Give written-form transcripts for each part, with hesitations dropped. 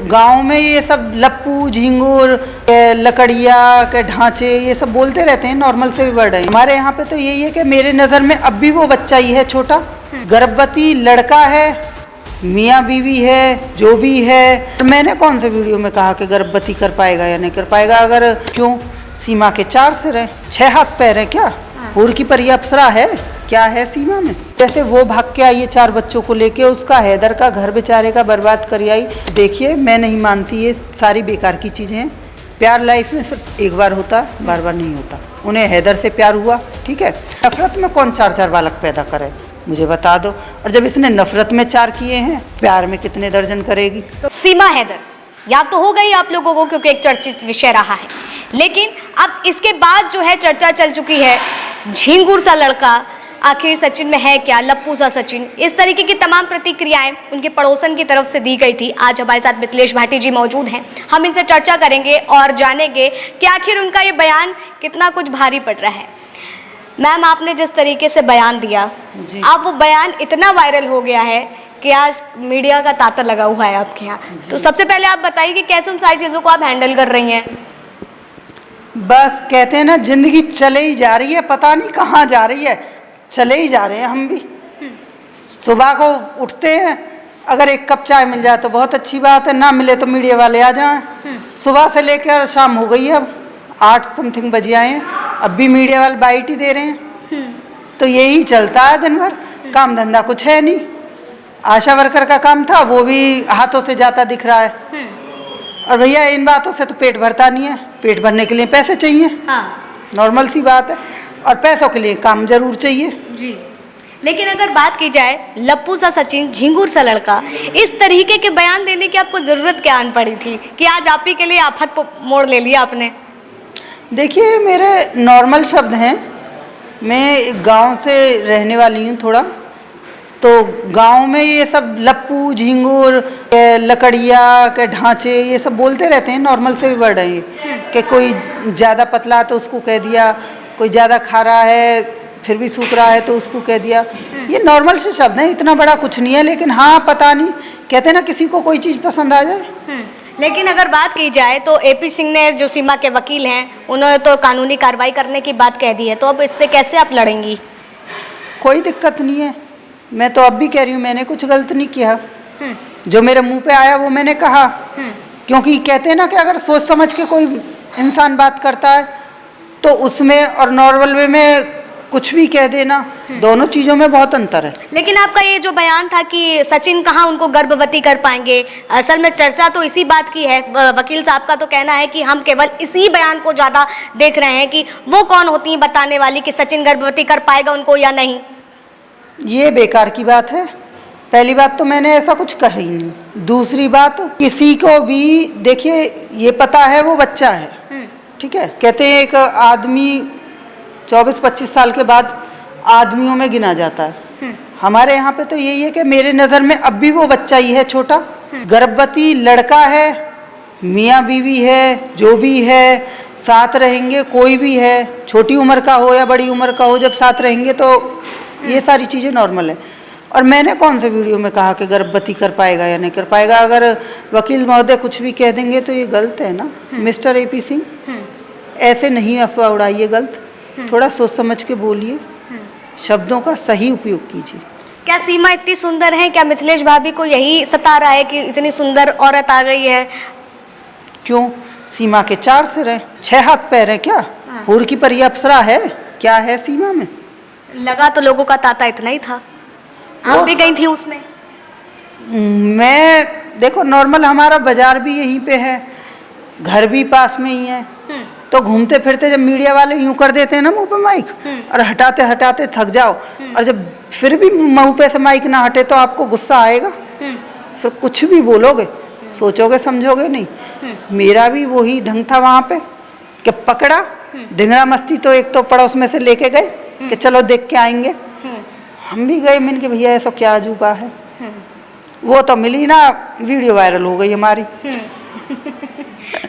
गांव में ये सब लप्पू झिंगुर लकड़िया के ढांचे ये सब बोलते रहते हैं, नॉर्मल से भी बढ़ रहे हैं। हमारे यहाँ पे तो यही है कि मेरे नज़र में अब भी वो बच्चा ही है छोटा, गर्भवती लड़का है, मियाँ बीवी है, जो भी है। मैंने कौन से वीडियो में कहा कि गर्भवती कर पाएगा या नहीं कर पाएगा? अगर क्यों, सीमा के 4 सिर हैं, 6 हाथ पैर हैं, क्या हूर की परी अप्सरा है? क्या है सीमा में? जैसे वो भाग के आई है 4 बच्चों को लेके, उसका हैदर का घर बेचारे का बर्बाद कर आई। देखिए, मैं नहीं मानती ये सारी बेकार की चीज़ें हैं। प्यार लाइफ में सिर्फ एक बार होता है, बार बार नहीं होता। उन्हें हैदर से प्यार हुआ, ठीक है। नफरत में कौन 4-4 बालक पैदा करे, मुझे बता दो। और जब इसने नफरत में 4 किए हैं, प्यार में कितने दर्जन करेगी? तो सीमा हैदर याद तो हो गई आप लोगों को, क्योंकि एक चर्चित विषय रहा है। लेकिन अब इसके बाद जो है चर्चा चल चुकी है, झिंगुर सा लड़का आखिर सचिन में है क्या, लप्पू सा सचिन, इस तरीके की तमाम प्रतिक्रियाएं उनके पड़ोसन की तरफ से दी गई थी। आज हमारे साथ मिथिलेश भाटी जी मौजूद हैं, हम इनसे चर्चा करेंगे और जानेंगे कि आखिर उनका ये बयान कितना कुछ भारी पड़ रहा है। मैम, आपने जिस तरीके से बयान दिया, अब वो बयान इतना वायरल हो गया है कि आज मीडिया का तांता लगा हुआ है आपके यहाँ। तो सबसे पहले आप बताइए कि कैसे उन सारी चीज़ों को आप हैंडल कर रही हैं? बस कहते हैं ना, जिंदगी चले ही जा रही है, पता नहीं कहाँ जा रही है, चले ही जा रहे हैं हम भी। सुबह को उठते हैं, अगर एक कप चाय मिल जाए तो बहुत अच्छी बात है, ना मिले तो मीडिया वाले आ जाएं। सुबह से लेकर शाम हो गई है, अब 8 समथिंग बजे आए हैं, अब भी मीडिया वाले बाइट ही दे रहे हैं। तो यही चलता है दिन भर, काम धंधा कुछ है नहीं। आशा वर्कर का काम था, वो भी हाथों से जाता दिख रहा है। और भैया, इन बातों से तो पेट भरता नहीं है, पेट भरने के लिए पैसे चाहिए, नॉर्मल सी बात है। और पैसों के लिए काम जरूर चाहिए जी। लेकिन अगर बात की जाए लप्पू सा सचिन, झिंगुर सा लड़का, इस तरीके के बयान देने की आपको ज़रूरत क्या आन पड़ी थी कि आज आप ही के लिए आफत मोड़ ले लिया आपने? देखिए, मेरे नॉर्मल शब्द हैं, मैं गांव से रहने वाली हूँ थोड़ा, तो गांव में ये सब लप्पू झिंगुर लकड़िया के ढांचे ये सब बोलते रहते हैं, नॉर्मल से भी बढ़ रहे हैं। कि कोई ज़्यादा पतला तो उसको कह दिया, कोई ज़्यादा खा रहा है फिर भी सूख रहा है तो उसको कह दिया। ये नॉर्मल से शब्द हैं, इतना बड़ा कुछ नहीं है। लेकिन हाँ, पता नहीं, कहते हैं ना, किसी को कोई चीज़ पसंद आ जाए। लेकिन अगर बात की जाए तो AP सिंह ने, जो सीमा के वकील हैं, उन्होंने तो कानूनी कार्रवाई करने की बात कह दी है। तो अब इससे कैसे आप लड़ेंगी? कोई दिक्कत नहीं है, मैं तो अब भी कह रही हूँ, मैंने कुछ गलत नहीं किया। जो मेरे मुंह पे आया वो मैंने कहा। क्योंकि कहते हैं ना कि अगर सोच समझ के कोई इंसान बात करता है तो उसमें और नॉर्मल वे में कुछ भी कह देना, दोनों चीज़ों में बहुत अंतर है। लेकिन आपका ये जो बयान था कि सचिन कहाँ उनको गर्भवती कर पाएंगे, असल में चर्चा तो इसी बात की है। वकील साहब का तो कहना है कि हम केवल इसी बयान को ज़्यादा देख रहे हैं कि वो कौन होती हैं बताने वाली कि सचिन गर्भवती कर पाएगा उनको या नहीं। ये बेकार की बात है। पहली बात तो मैंने ऐसा कुछ कहा ही नहीं। दूसरी बात, किसी को भी देखिए ये पता है वो बच्चा है, ठीक है। कहते हैं एक आदमी 24-25 साल के बाद आदमियों में गिना जाता है। हमारे यहाँ पे तो यही है कि मेरे नज़र में अब भी वो बच्चा ही है छोटा, गर्भवती लड़का है, मियाँ बीवी है, जो भी है, साथ रहेंगे, कोई भी है, छोटी उम्र का हो या बड़ी उम्र का हो, जब साथ रहेंगे तो ये सारी चीज़ें नॉर्मल है। और मैंने कौन से वीडियो में कहा कि गर्भवती कर पाएगा या नहीं कर पाएगा? अगर वकील महोदय कुछ भी कह देंगे तो ये गलत है ना। मिस्टर AP सिंह, ऐसे नहीं अफवाह उड़ाइए, गलत, थोड़ा सोच समझ के बोलिए, शब्दों का सही उपयोग कीजिए। क्या सीमा इतनी सुंदर है? क्या मिथिलेश भाभी को यही सता रहा है कि इतनी सुंदर औरत आ गई है? क्यों, सीमा के 4 सिर हैं, 6 हाथ पैर हैं, क्या हूर की परी अप्सरा है? क्या है सीमा में? लगा तो लोगों का तांता इतना ही था, आप भी गई थी उसमें। मैं देखो, नॉर्मल हमारा बाजार भी यहीं पे है, घर भी पास में ही है, तो घूमते फिरते जब मीडिया वाले यूं कर देते हैं ना मुंह पे माइक, और हटाते हटाते थक जाओ, और जब फिर भी मुंह पे से माइक ना हटे तो आपको गुस्सा आएगा, फिर कुछ भी बोलोगे, सोचोगे समझोगे नहीं। मेरा भी वही ढंग था वहाँ पे कि पकड़ा धिंगरा मस्ती, तो एक तो पड़ोस में से लेके गए कि चलो देख के आएंगे। हम भी गए, मैंने कि भैया ऐसा क्या अजूबा है। वो तो मिली ना, वीडियो वायरल हो गई हमारी।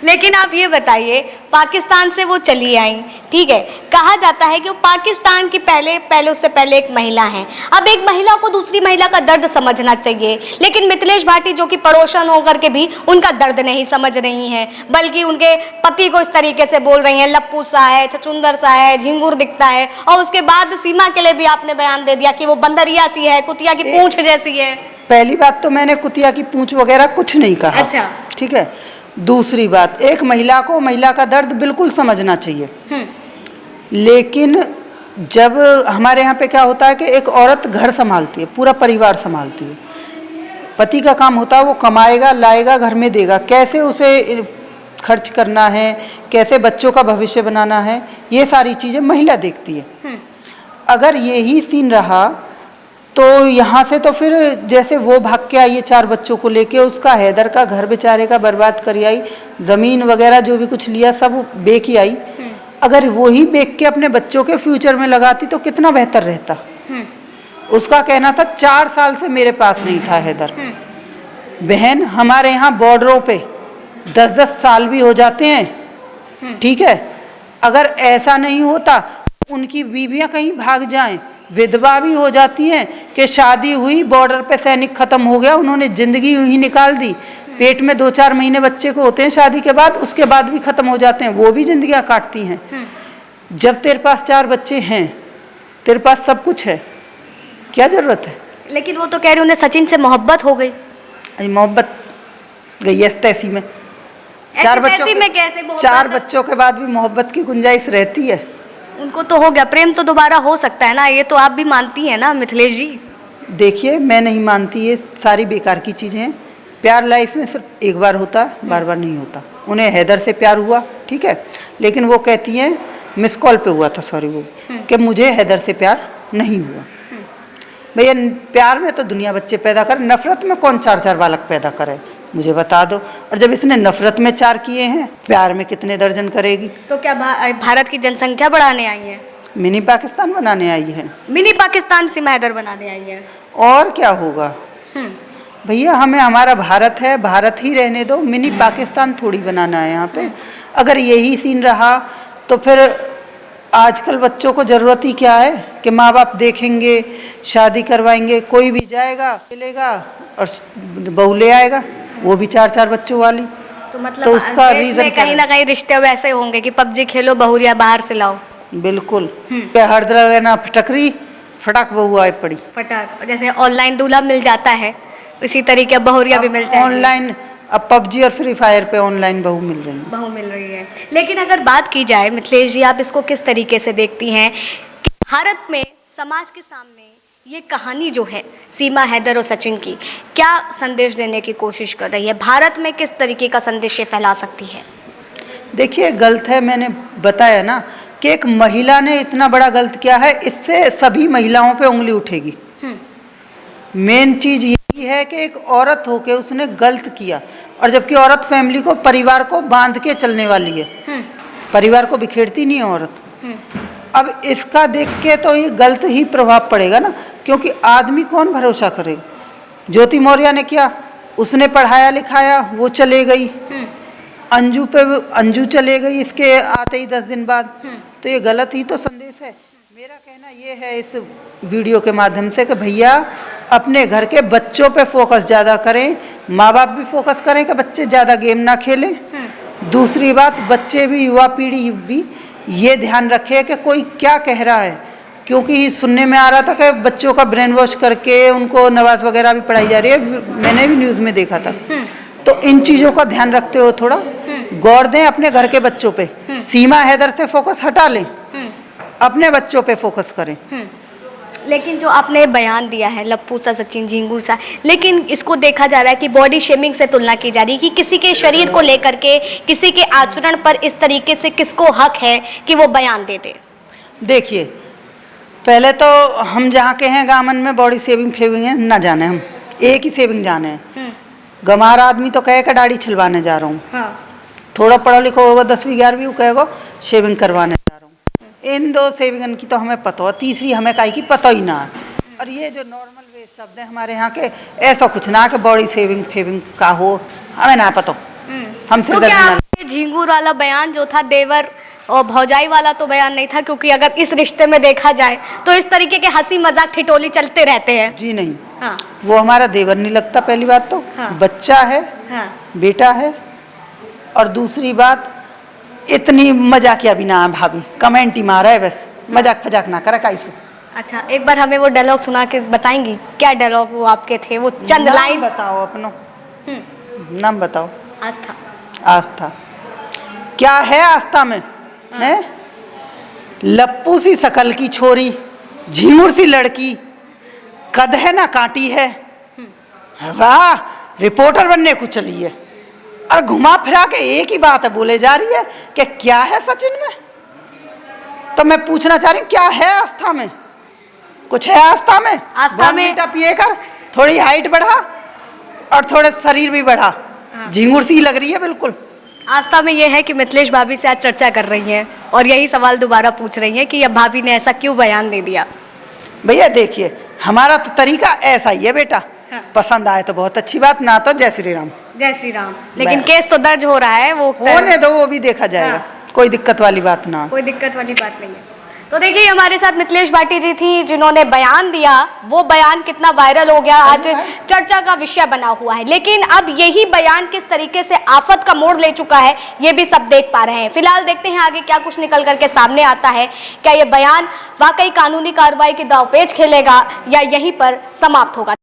लेकिन आप ये बताइए, पाकिस्तान से वो चली आई, ठीक है। कहा जाता है कि वो पाकिस्तान की पहले उससे पहले एक महिला हैं। अब एक महिला को दूसरी महिला का दर्द समझना चाहिए, लेकिन मिथिलेश भाटी जो कि पड़ोसन होकर के भी उनका दर्द नहीं समझ रही हैं, बल्कि उनके पति को इस तरीके से बोल रही हैं, लप्पू सा है, छछुंदर सा है, झिंगुर दिखता है। और उसके बाद सीमा के लिए भी आपने बयान दे दिया कि वो बंदरिया सी है, कुतिया की पूंछ जैसी है। पहली बात तो मैंने कुतिया की पूंछ वगैरह कुछ नहीं कहा। अच्छा, ठीक है। दूसरी बात, एक महिला को महिला का दर्द बिल्कुल समझना चाहिए, लेकिन जब हमारे यहाँ पे क्या होता है कि एक औरत घर संभालती है, पूरा परिवार संभालती है, पति का काम होता है वो कमाएगा, लाएगा, घर में देगा, कैसे उसे खर्च करना है, कैसे बच्चों का भविष्य बनाना है, ये सारी चीज़ें महिला देखती है। अगर यही सीन रहा तो यहाँ से तो फिर जैसे वो भाग के आई है 4 बच्चों को लेके, उसका हैदर का घर बेचारे का बर्बाद कर आई, ज़मीन वगैरह जो भी कुछ लिया सब बेच ही आई। अगर वो ही बेच के अपने बच्चों के फ्यूचर में लगाती तो कितना बेहतर रहता। उसका कहना था 4 साल से मेरे पास नहीं था हैदर। बहन, हमारे यहाँ बॉर्डरों पे 10-10 साल भी हो जाते हैं, ठीक है। अगर ऐसा नहीं होता, उनकी बीवियां कहीं भाग जाएं, विधवा भी हो जाती हैं कि शादी हुई, बॉर्डर पे सैनिक खत्म हो गया, उन्होंने जिंदगी ही निकाल दी, पेट में 2-4 महीने बच्चे को होते हैं शादी के बाद, उसके बाद भी खत्म हो जाते हैं, वो भी जिंदगियां काटती हैं। जब तेरे पास 4 बच्चे हैं, तेरे पास सब कुछ है, क्या जरूरत है? लेकिन वो तो कह रही उन्हें सचिन से मोहब्बत हो गई। मोहब्बत गई ऐसी तैसी में। 4 बच्चों के बाद भी मोहब्बत की गुंजाइश रहती है। उनको तो हो गया, प्रेम तो दोबारा हो सकता है ना, ये तो आप भी मानती हैं ना मिथिलेश जी? देखिए, मैं नहीं मानती, ये सारी बेकार की चीज़ें हैं। प्यार लाइफ में सिर्फ एक बार होता है, बार बार नहीं होता। उन्हें हैदर से प्यार हुआ, ठीक है, लेकिन वो कहती हैं, मिस कॉल पे हुआ था, सॉरी, वो कि मुझे हैदर से प्यार नहीं हुआ। भैया, प्यार में तो दुनिया बच्चे पैदा कर, नफरत में कौन 4-4 बालक पैदा करे, मुझे बता दो। और जब इसने नफरत में 4 किए हैं, प्यार में कितने दर्जन करेगी? तो क्या भारत की जनसंख्या बढ़ाने आई है? मिनी पाकिस्तान बनाने आई है। मिनी पाकिस्तान सीमा हैदर बनाने आई है। और क्या होगा भैया, हमें हमारा भारत है, भारत ही रहने दो, मिनी पाकिस्तान थोड़ी बनाना है यहाँ पे। अगर यही सीन रहा तो फिर आजकल बच्चों को ज़रूरत ही क्या है कि माँ बाप देखेंगे, शादी करवाएंगे, कोई भी जाएगा, मिलेगा और बहू ले आएगा, वो भी 4-4 बच्चों वाली। तो मतलब तो उसका रीज़न कहीं ना कहीं रिश्ते वैसे होंगे कि पबजी खेलो, बहुरिया बाहर से लाओ। बिल्कुल, हर तरह ना फटकरी, फटाक बहू आए पड़ी। फटाक, जैसे ऑनलाइन दूल्हा मिल जाता है, इसी तरीके बहुरिया भी मिल जाएगी। ऑनलाइन अब पबजी और फ्री फायर पे ऑनलाइन बहू मिल रही है। लेकिन अगर बात की जाए मिथिलेश जी, आप इसको किस तरीके से देखती हैं कि भारत में समाज के सामने ये कहानी जो है सीमा हैदर और सचिन की, क्या संदेश देने की कोशिश कर रही है? भारत में किस तरीके का संदेश ये फैला सकती है? देखिए, गलत है, मैंने बताया ना कि एक महिला ने इतना बड़ा गलत किया है, इससे सभी महिलाओं पे उंगली उठेगी। मेन चीज यही है कि एक औरत होके उसने गलत किया, और जबकि औरत फैमिली को, परिवार को बांध के चलने वाली है, परिवार को बिखेरती नहीं है औरत। अब इसका देख के तो ये गलत ही प्रभाव पड़ेगा ना, क्योंकि आदमी कौन भरोसा करेगा? ज्योति मौर्य ने किया, उसने पढ़ाया लिखाया, वो चले गई, अंजू चले गई इसके आते ही 10 दिन बाद, तो ये गलत ही तो संदेश है। मेरा कहना ये है इस वीडियो के माध्यम से कि भैया, अपने घर के बच्चों पे फोकस ज़्यादा करें, माँ बाप भी फोकस करें कि बच्चे ज़्यादा गेम ना खेलें। दूसरी बात, बच्चे भी, युवा पीढ़ी भी ये ध्यान रखे कि कोई क्या कह रहा है, क्योंकि सुनने में आ रहा था कि बच्चों का ब्रेन वॉश करके उनको नमाज वगैरह भी पढ़ाई जा रही है, मैंने भी न्यूज़ में देखा था। तो इन चीज़ों का ध्यान रखते हो थोड़ा गौर दें अपने घर के बच्चों पे। सीमा हैदर से फोकस हटा लें, अपने बच्चों पे फोकस करें। लेकिन जो आपने बयान दिया है लप्पू सा, सचिन, झिंगुर सा, लेकिन इसको देखा जा रहा है कि बॉडी शेमिंग से तुलना की जा रही है कि किसी के शरीर को लेकर के, किसी के आचरण पर इस तरीके से किसको हक है कि वो बयान दे दे? देखिए, पहले तो हम जहाँ के हैं गामन में बॉडी शेविंग फेविंग है ना जाने, हम एक ही शेविंग जाने हैं। गंवार आदमी तो कहे कि दाढ़ी छिलवाने जा रहा हूँ, थोड़ा पढ़ा लिखा होगा 10वीं 11वीं, वो कहेगा शेविंग करवाने जा रहा हूँ। इन 2 शेविंग की तो हमें पता हो, तीसरी हमें काहे की पता ही ना है। और ये जो नॉर्मल वे शब्द है हमारे यहाँ के, ऐसा कुछ ना कि बॉडी शेविंग फेविंग का हो, हमें ना पता। हम सिर्फ झिंगुर वाला बयान जो था देवर और भौजाई वाला तो बयान नहीं था, क्योंकि अगर इस रिश्ते में देखा जाए तो इस तरीके के हंसी मजाक ठिठोली चलते रहते हैं। जी नहीं, हाँ वो हमारा देवर नहीं लगता पहली बात तो। हाँ। बच्चा है, हाँ बेटा है। और दूसरी बात, इतनी मजाकिया भी ना है भाभी, कमेंट ही मारा है बस, मजाक फजाक ना करा काइसो। अच्छा, एक बार हमें वो डायलॉग सुना के बताएंगी, क्या डायलॉग वो आपके थे, वो चंद नाम लाइन बताओ अपनो, हम्म, नाम बताओ। आस्था। आस्था क्या है आस्था में है? लप्पू सी शकल की छोरी, झिंगुर सी लड़की, कद है ना काटी है, वाह रिपोर्टर बनने को चली है। और घुमा फिरा के एक ही बात है बोले जा रही है कि क्या है सचिन में। तो मैं पूछना चाह रही हूँ क्या है आस्था में? कुछ है आस्था में? आस्था में बॉर्नविटा पिए कर थोड़ी हाइट बढ़ा और थोड़े शरीर भी बढ़ा, झिंगुर सी लग रही है बिल्कुल। आस्था में ये है कि मिथिलेश भाभी से आज चर्चा कर रही हैं और यही सवाल दोबारा पूछ रही हैं कि अब भाभी ने ऐसा क्यों बयान दे दिया। भैया देखिए, हमारा तो तरीका ऐसा ही है बेटा, हाँ। पसंद आए तो बहुत अच्छी बात, ना तो जय श्री राम। जय श्री राम। लेकिन बस। केस तो दर्ज हो रहा है, वो होने दो, वो भी देखा जाएगा। हाँ। कोई दिक्कत वाली बात ना। कोई दिक्कत वाली बात नहीं है। तो देखिए हमारे साथ मिथिलेश भाटी जी थी जिन्होंने बयान दिया, वो बयान कितना वायरल हो गया, आज चर्चा का विषय बना हुआ है। लेकिन अब यही बयान किस तरीके से आफत का मोड़ ले चुका है ये भी सब देख पा रहे हैं। फिलहाल देखते हैं आगे क्या कुछ निकल करके सामने आता है, क्या ये बयान वाकई कानूनी कार्रवाई की दांवपेच खेलेगा या यहीं पर समाप्त होगा।